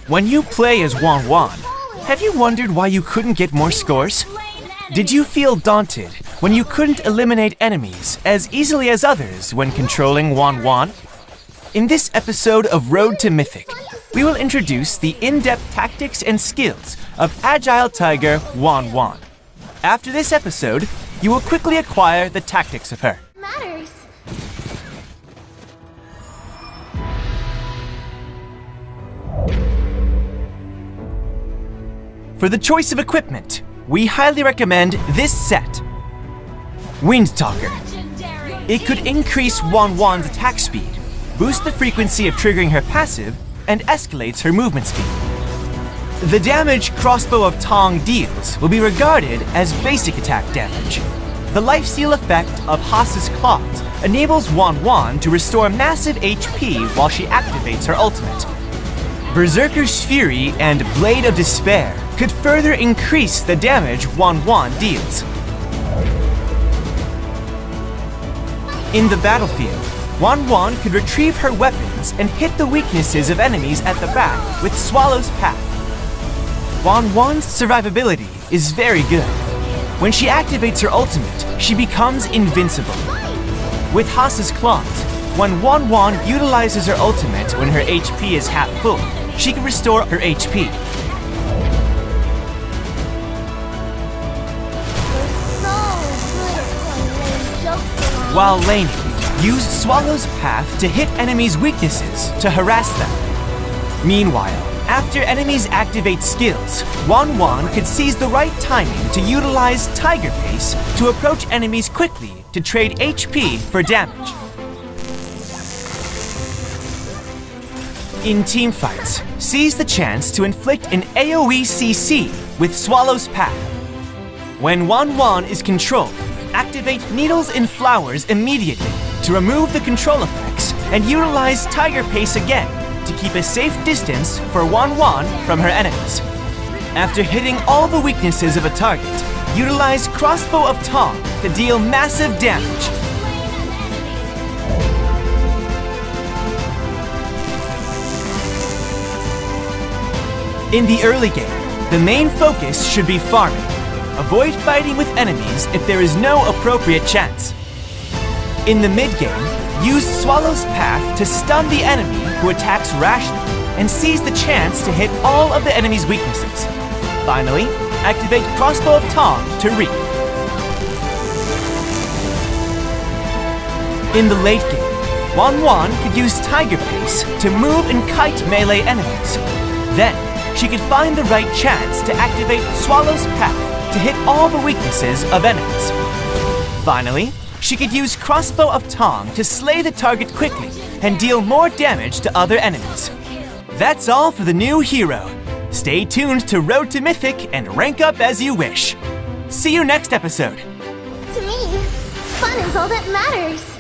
When you play as Wanwan, have you wondered why you couldn't get more scores? Did you feel daunted when you couldn't eliminate enemies as easily as others when controlling Wanwan? In this episode of Road to Mythic, we will introduce the in-depth tactics and skills of Agile Tiger Wanwan. After this episode, you will quickly acquire the tactics of her. Matters. For the choice of equipment, we highly recommend this set. Wind Talker. It could increase Wanwan's attack speed, boost the frequency of triggering her passive, and escalates her movement speed. The damage Crossbow of Tong deals will be regarded as basic attack damage. The lifesteal effect of Haas's Claws enables Wanwan to restore massive HP while she activates her ultimate. Berserker's Fury and Blade of Despair could further increase the damage Wanwan deals. In the battlefield, Wanwan could retrieve her weapons and hit the weaknesses of enemies at the back with Swallow's Path. Wanwan's survivability is very good. When she activates her ultimate, she becomes invincible. With Haas's Claws, when Wanwan utilizes her ultimate when her HP is half full, she can restore her HP. While laning, use Swallow's Path to hit enemies' weaknesses to harass them. Meanwhile, after enemies activate skills, Wanwan could seize the right timing to utilize Tiger Pace to approach enemies quickly to trade HP for damage. In teamfights, seize the chance to inflict an AoE CC with Swallow's Path. When Wanwan is controlled, activate Needles and Flowers immediately to remove the control effects and utilize Tiger Pace again to keep a safe distance for Wanwan from her enemies. After hitting all the weaknesses of a target, utilize Crossbow of Tong to deal massive damage. In the early game, the main focus should be farming. Avoid fighting with enemies if there is no appropriate chance. In the mid-game, use Swallow's Path to stun the enemy who attacks rashly and seize the chance to hit all of the enemy's weaknesses. Finally, activate Crossbow of Tong to reap. In the late game, Wanwan could use Tiger Pace to move and kite melee enemies. Then, she could find the right chance to activate Swallow's Path to hit all the weaknesses of enemies. Finally, she could use Crossbow of Tong to slay the target quickly and deal more damage to other enemies. That's all for the new hero. Stay tuned to Road to Mythic and rank up as you wish. See you next episode. To me, fun is all that matters.